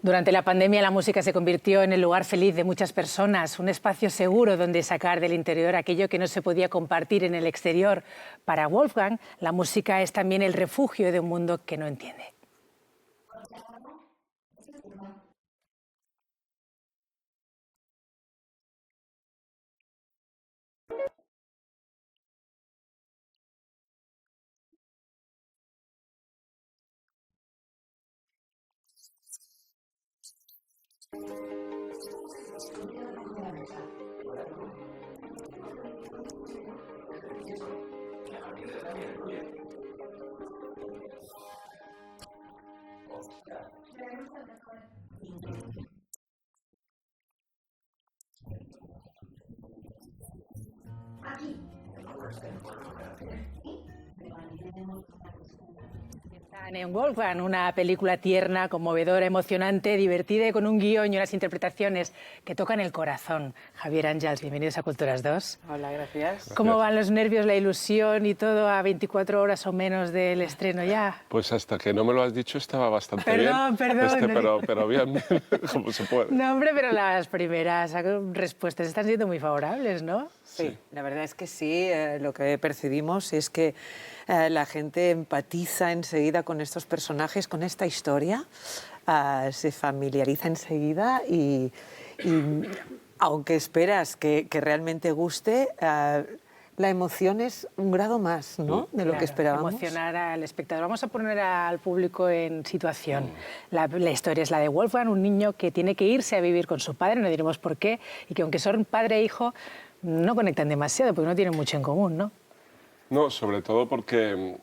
Durante la pandemia la música se convirtió en el lugar feliz de muchas personas, un espacio seguro donde sacar del interior aquello que no se podía compartir en el exterior. Para Wolfgang, la música es también el refugio de un mundo que no entiende. Están en Wolfgang, una película tierna, conmovedora, emocionante, divertida y con un guión y unas interpretaciones que tocan el corazón. Javier Àngels, bienvenidos a Culturas 2. Hola, gracias. ¿Cómo van los nervios, la ilusión y todo a 24 horas o menos del estreno ya? Pues hasta que no me lo has dicho estaba bastante bien. Perdón. Pero bien, como se puede. No, hombre, pero las primeras respuestas están siendo muy favorables, ¿no? Sí, la verdad es que sí. Lo que percibimos es que la gente empatiza enseguida con estos personajes, con esta historia, se familiariza enseguida y aunque esperas que realmente guste, la emoción es un grado más, ¿no?, de lo que esperábamos. Emocionar al espectador. Vamos a poner al público en situación. La historia es la de Wolfgang, un niño que tiene que irse a vivir con su padre, no diremos por qué, y que aunque son padre e hijo, no conectan demasiado porque no tienen mucho en común, ¿no? No, sobre todo porque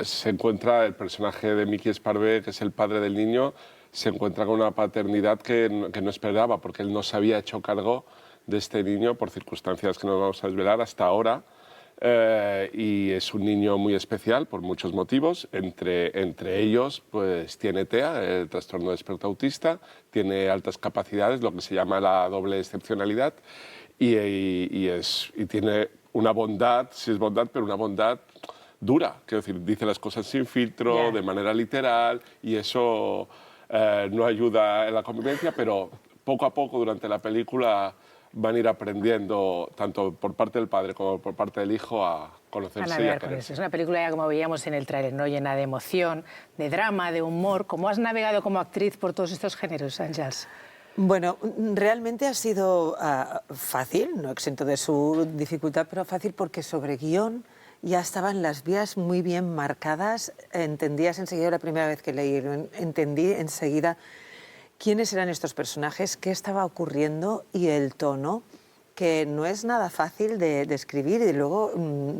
se encuentra el personaje de Miki Sparvé, que es el padre del niño, se encuentra con una paternidad que no esperaba, porque él no se había hecho cargo de este niño por circunstancias que no vamos a desvelar hasta ahora. Y es un niño muy especial por muchos motivos. Entre ellos, pues tiene TEA, el trastorno de espectro autista, tiene altas capacidades, lo que se llama la doble excepcionalidad, y tiene una bondad, sí es bondad, pero una bondad dura. Quiero decir, dice las cosas sin filtro, de manera literal, y eso no ayuda en la convivencia, pero poco a poco durante la película van a ir aprendiendo, tanto por parte del padre como por parte del hijo, a conocerse y a quererse. Es una película, ya como veíamos en el tráiler, ¿no?, llena de emoción, de drama, de humor. ¿Cómo has navegado como actriz por todos estos géneros, Àngels? Bueno, realmente ha sido fácil, no exento de su dificultad, pero fácil porque sobre guión ya estaban las vías muy bien marcadas. Entendías enseguida, la primera vez que leí, entendí enseguida quiénes eran estos personajes, qué estaba ocurriendo y el tono, que no es nada fácil de escribir y luego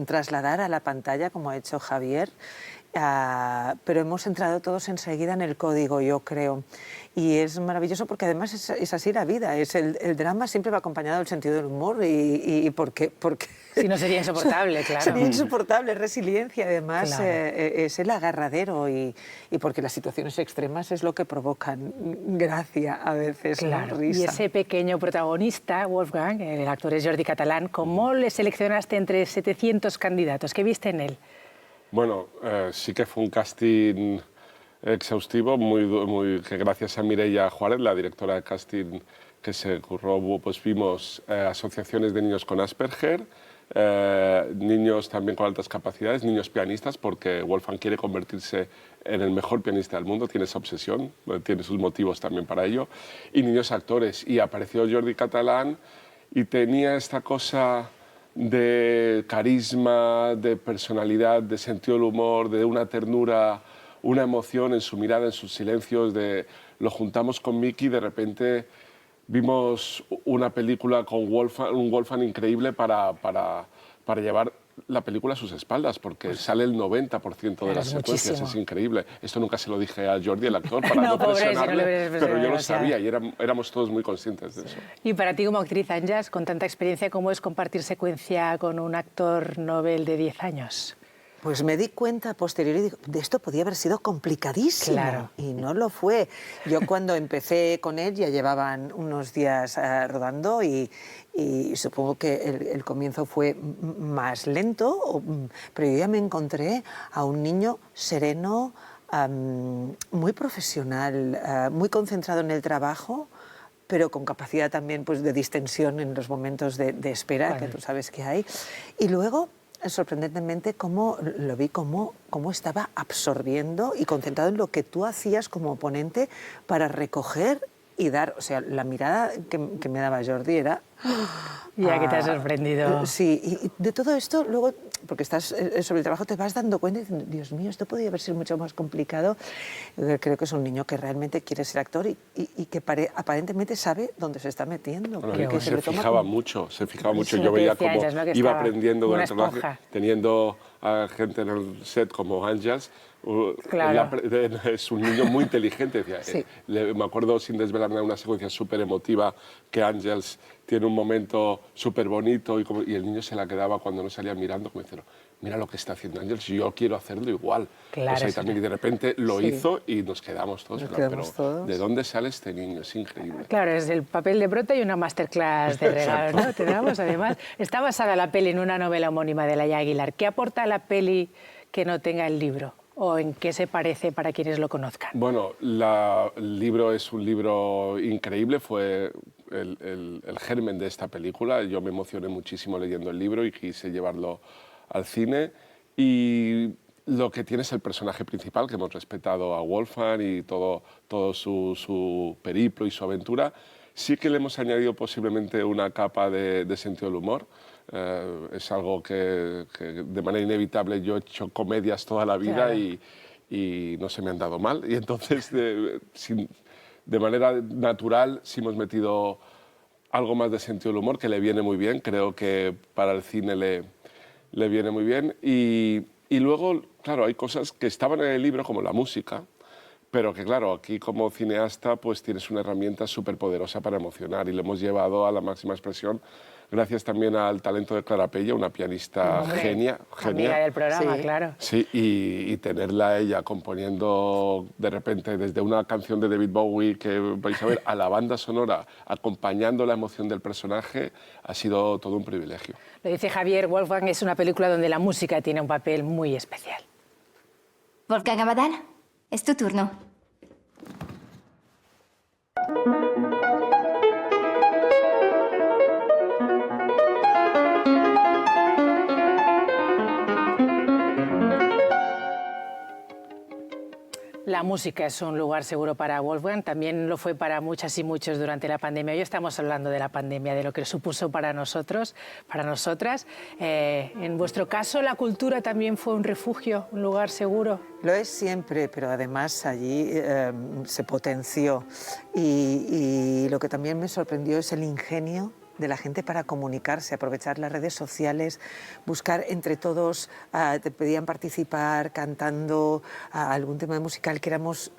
trasladar a la pantalla, como ha hecho Javier. Pero hemos entrado todos enseguida en el código, yo creo. Y es maravilloso porque además es así la vida. El drama siempre va acompañado del sentido del humor y porque Si no sería insoportable, claro. Sería insoportable, resiliencia. Además, Claro. Es el agarradero y porque las situaciones extremas es lo que provocan gracia a veces, Claro. ¿no? Risa. Y ese pequeño protagonista, Wolfgang, el actor es Jordi Catalán, ¿cómo le seleccionaste entre 700 candidatos? ¿Qué viste en él? Bueno, sí que fue un casting exhaustivo, que gracias a Mireia Juárez, la directora de casting que se curró, pues vimos asociaciones de niños con Asperger, niños también con altas capacidades, niños pianistas, porque Wolfgang quiere convertirse en el mejor pianista del mundo, tiene esa obsesión, tiene sus motivos también para ello, y niños actores. Y apareció Jordi Catalán y tenía esta cosa de carisma, de personalidad, de sentido del humor, de una ternura, una emoción en su mirada, en sus silencios. Lo juntamos con Miki y de repente vimos una película con un Wolfgang increíble para llevar la película a sus espaldas, porque sale el 90% de las secuencias, es increíble. Esto nunca se lo dije a Jordi, el actor, para no presionarle, pero yo lo sabía y éramos todos muy conscientes de eso. Y para ti como actriz, Àngels, con tanta experiencia, ¿cómo es compartir secuencia con un actor Nobel de 10 años? Pues me di cuenta a posteriori de esto podía haber sido complicadísimo. Claro. Y no lo fue. Yo cuando empecé con él ya llevaban unos días rodando y supongo que el comienzo fue más lento, pero yo ya me encontré a un niño sereno, muy profesional, muy concentrado en el trabajo, pero con capacidad también pues, de distensión en los momentos de espera, Vale. que tú sabes que hay. Y luego, sorprendentemente, lo vi cómo estaba absorbiendo y concentrado en lo que tú hacías como ponente para recoger y dar, o sea, la mirada que me daba Jordi era... Ya que te has sorprendido. Sí, y de todo esto, luego, porque estás sobre el trabajo, te vas dando cuenta y dices, Dios mío, esto podría haber sido mucho más complicado. Creo que es un niño que realmente quiere ser actor y que aparentemente sabe dónde se está metiendo. Bueno, porque y se se lo toma fijaba como- mucho, se fijaba mucho. Sí, Yo lo que veía decía cómo Àngels, ¿no? Que iba estaba aprendiendo una durante el rodaje, esponja. teniendo a gente en el set como Àngels. Claro. Es un niño muy inteligente. Decía, Sí. me acuerdo, sin desvelar nada, una secuencia súper emotiva que Àngels tiene un momento súper bonito y el niño se la quedaba cuando no salía mirando, como diciendo, mira lo que está haciendo Àngels, yo quiero hacerlo igual. Claro, Pues ahí eso también, y de repente lo hizo y nos quedamos todos. Nos en plan, quedamos pero todos. ¿de dónde sale este niño? Es increíble. Claro, es el papel de prota y una masterclass de regalos, ¿no? Tenemos, además, está basada la peli en una novela homónima de Laia Aguilar. ¿Qué aporta la peli que no tenga el libro? ¿O en qué se parece para quienes lo conozcan? Bueno, el libro es un libro increíble, fue el germen de esta película. Yo me emocioné muchísimo leyendo el libro y quise llevarlo al cine. Y lo que tiene es el personaje principal, que hemos respetado a Wolfgang y todo su periplo y su aventura. Sí que le hemos añadido posiblemente una capa de sentido del humor. Es algo que de manera inevitable yo he hecho comedias toda la vida Claro. y no se me han dado mal. Y entonces, de manera natural, sí hemos metido algo más de sentido del humor, que le viene muy bien. Creo que para el cine le viene muy bien. Y luego, claro, hay cosas que estaban en el libro, como la música, pero que, claro, aquí como cineasta pues tienes una herramienta súper poderosa para emocionar y lo hemos llevado a la máxima expresión gracias también al talento de Clara Pella, una pianista Hombre, genia. amiga del programa, Sí. claro. Sí, y tenerla a ella componiendo de repente desde una canción de David Bowie que vais a ver a la banda sonora acompañando la emoción del personaje ha sido todo un privilegio. Lo dice Javier, Wolfgang es una película donde la música tiene un papel muy especial. Wolfgang Abadal, es tu turno. La música es un lugar seguro para Wolfgang, también lo fue para muchas y muchos durante la pandemia. Hoy estamos hablando de la pandemia, de lo que supuso para nosotros, para nosotras. En vuestro caso, ¿la cultura también fue un refugio, un lugar seguro? Lo es siempre, pero además allí se potenció. Y lo que también me sorprendió es el ingenio de la gente para comunicarse, aprovechar las redes sociales, buscar entre todos, te pedían participar cantando algún tema musical que éramos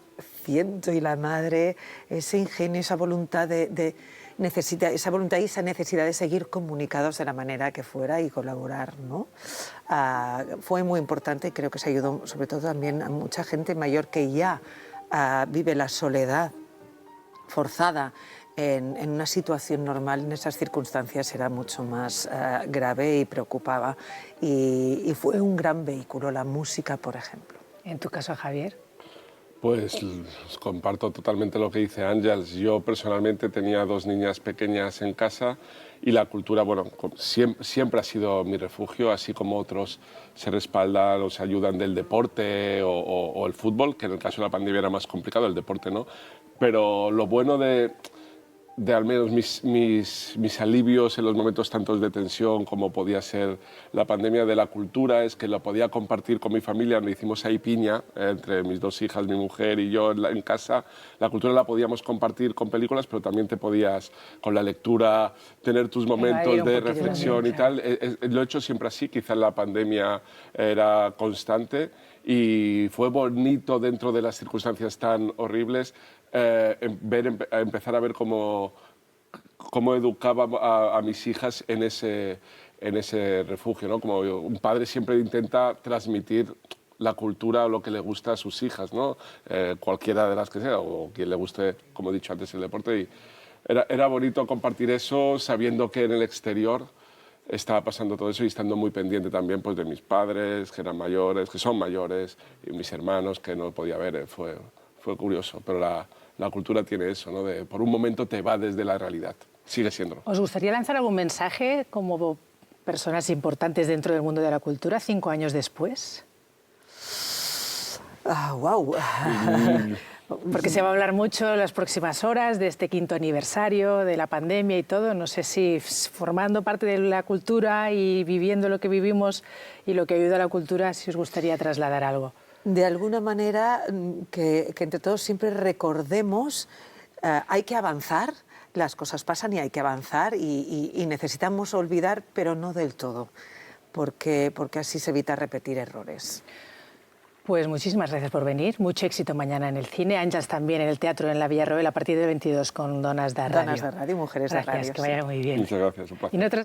ciento y la madre, ese ingenio, esa voluntad esa voluntad y esa necesidad de seguir comunicados de la manera que fuera y colaborar, ¿no? Fue muy importante y creo que se ayudó sobre todo también a mucha gente mayor que ya vive la soledad forzada en una situación normal, en esas circunstancias era mucho más grave y preocupaba. Y fue un gran vehículo, la música, por ejemplo. En tu caso, Javier. Pues comparto totalmente lo que dice Àngels. Yo personalmente tenía 2 niñas pequeñas en casa y la cultura, bueno, siempre ha sido mi refugio, así como otros se respaldan o se ayudan del deporte o el fútbol, que en el caso de la pandemia era más complicado, el deporte no. Pero lo bueno de al menos mis alivios en los momentos tantos de tensión como podía ser la pandemia de la cultura es que la podía compartir con mi familia, donde hicimos ahí piña entre mis 2 hijas, mi mujer y yo en casa. La cultura la podíamos compartir con películas, pero también te podías con la lectura tener tus momentos de reflexión y tal. Lo he hecho siempre así, quizás la pandemia era constante y fue bonito dentro de las circunstancias tan horribles empezar a ver cómo educaba a mis hijas en ese refugio, ¿no? Como un padre siempre intenta transmitir la cultura o lo que le gusta a sus hijas, ¿no? Cualquiera de las que sea, o quien le guste, como he dicho antes, el deporte. Y era bonito compartir eso sabiendo que en el exterior estaba pasando todo eso y estando muy pendiente también pues, de mis padres, que eran mayores, que son mayores, y mis hermanos, que no podía ver. Fue curioso, pero la cultura tiene eso, ¿no? Por un momento te va desde la realidad. Sigue siéndolo. ¿Os gustaría lanzar algún mensaje como personas importantes dentro del mundo de la cultura 5 años después? ¡Wow! Porque se va a hablar mucho en las próximas horas de este 5º aniversario, de la pandemia y todo. No sé si formando parte de la cultura y viviendo lo que vivimos y lo que ayuda a la cultura, si os gustaría trasladar algo. De alguna manera, que entre todos siempre recordemos, hay que avanzar, las cosas pasan y hay que avanzar y necesitamos olvidar, pero no del todo, porque así se evita repetir errores. Pues muchísimas gracias por venir. Mucho éxito mañana en el cine. Àngels también en el teatro en la Villarroel a partir del 22 con Donas de Radio. Donas de Radio, Mujeres gracias, de Radio. Que vaya muy bien. Muchas gracias, un placer.